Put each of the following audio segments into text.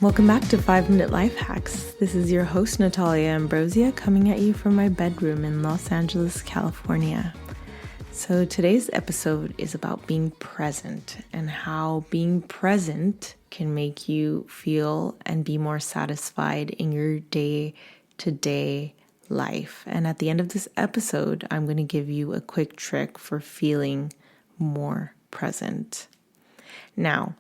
Welcome back to 5-Minute Life Hacks. This is your host, Natalia Ambrosia, coming at you from my bedroom in Los Angeles, California. So today's episode is about being present and how being present can make you feel and be more satisfied in your day-to-day life. And at the end of this episode, I'm going to give you a quick trick for feeling more present. Now,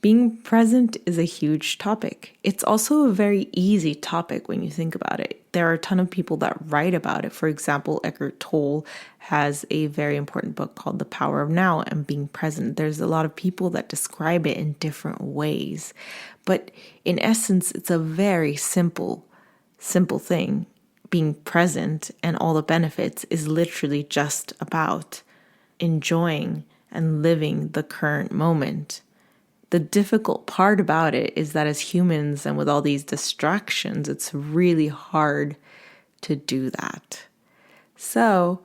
being present is a huge topic. It's also a very easy topic when you think about it. There are a ton of people that write about it. For example, Eckhart Tolle has a very important book called The Power of Now and Being Present. There's a lot of people that describe it in different ways. But in essence, it's a very simple thing. Being present and all the benefits is literally just about enjoying and living the current moment. The difficult part about it is that as humans and with all these distractions, it's really hard to do that. So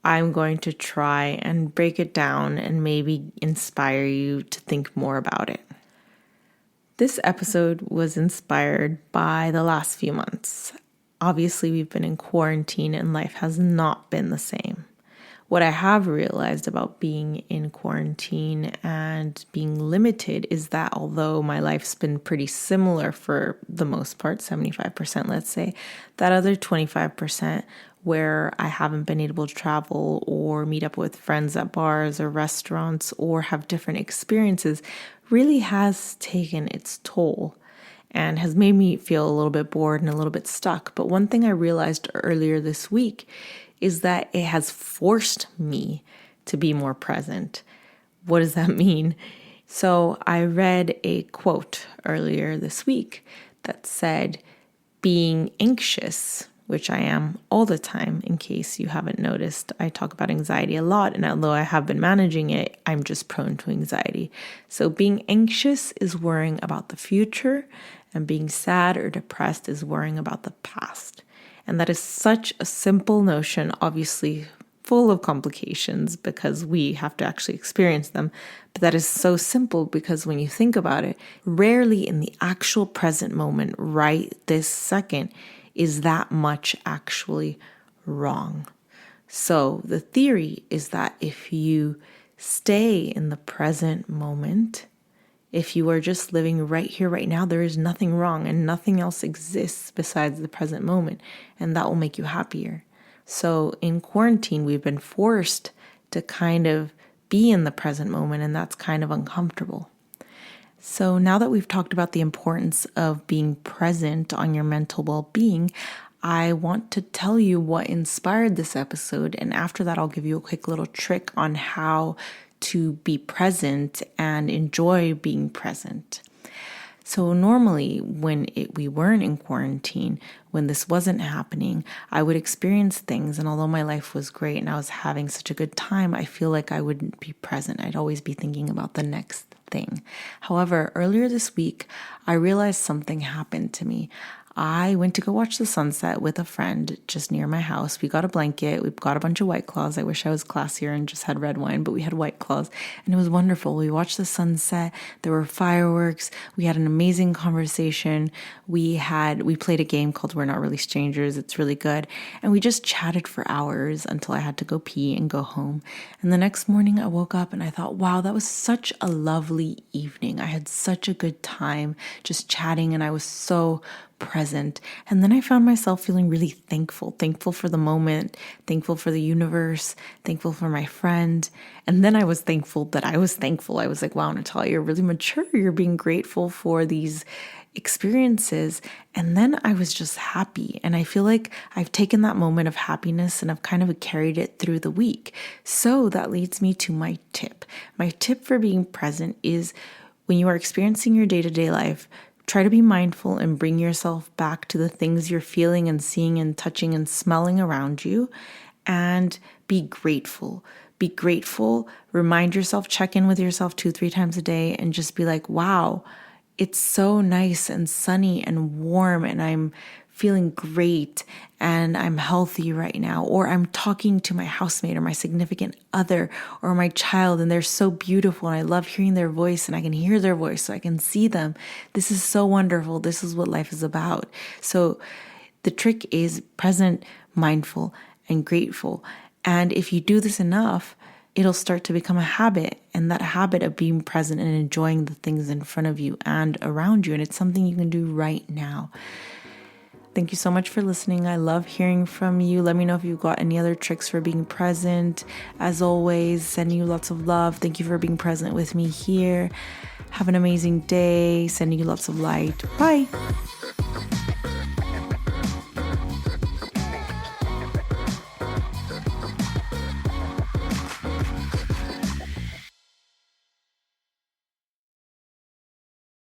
I'm going to try and break it down and maybe inspire you to think more about it. This episode was inspired by the last few months. Obviously, we've been in quarantine and life has not been the same. What I have realized about being in quarantine and being limited is that although my life's been pretty similar for the most part, 75%, let's say, that other 25% where I haven't been able to travel or meet up with friends at bars or restaurants or have different experiences really has taken its toll and has made me feel a little bit bored and a little bit stuck. But one thing I realized earlier this week is that it has forced me to be more present. What does that mean? So I read a quote earlier this week that said, being anxious, which I am all the time, in case you haven't noticed, I talk about anxiety a lot, and although I have been managing it, I'm just prone to anxiety. So being anxious is worrying about the future, and being sad or depressed is worrying about the past. And that is such a simple notion, obviously full of complications because we have to actually experience them. But that is so simple because when you think about it, rarely in the actual present moment, right this second, is that much actually wrong. So the theory is that if you stay in the present moment, if you are just living right here, right now, there is nothing wrong and nothing else exists besides the present moment, and that will make you happier. So in quarantine, we've been forced to kind of be in the present moment, and that's kind of uncomfortable. So now that we've talked about the importance of being present on your mental well-being, I want to tell you what inspired this episode, and after that, I'll give you a quick little trick on how to be present and enjoy being present. So normally when we weren't in quarantine, when this wasn't happening, I would experience things. And although my life was great and I was having such a good time, I feel like I wouldn't be present. I'd always be thinking about the next thing. However, earlier this week, I realized something happened to me. I went to go watch the sunset with a friend just near my house. We got a blanket. We got a bunch of White Claws. I wish I was classier and just had red wine, but we had White Claws and it was wonderful. We watched the sunset. There were fireworks. We had an amazing conversation. We played a game called We're Not Really Strangers. It's really good. And we just chatted for hours until I had to go pee and go home. And the next morning I woke up and I thought, wow, that was such a lovely evening. I had such a good time just chatting and I was so present. And then I found myself feeling really thankful for the moment, thankful for the universe, thankful for my friend. And then I was thankful that I was thankful. I was like, wow, Natalia, you're really mature. You're being grateful for these experiences. And then I was just happy. And I feel like I've taken that moment of happiness and I've kind of carried it through the week. So that leads me to my tip. My tip for being present is when you are experiencing your day-to-day life, try to be mindful and bring yourself back to the things you're feeling and seeing and touching and smelling around you, and be grateful. Be grateful. Remind yourself, check in with yourself 2-3 times a day and just be like, wow, it's so nice and sunny and warm and I'm feeling great and I'm healthy right now, or I'm talking to my housemate or my significant other or my child and they're so beautiful and I love hearing their voice and I can hear their voice so I can see them. This is so wonderful. This is what life is about. So the trick is present, mindful, and grateful. And if you do this enough, it'll start to become a habit, and that habit of being present and enjoying the things in front of you and around you. And it's something you can do right now. Thank you so much for listening. I love hearing from you. Let me know if you've got any other tricks for being present. As always, sending you lots of love. Thank you for being present with me here. Have an amazing day. Sending you lots of light. Bye.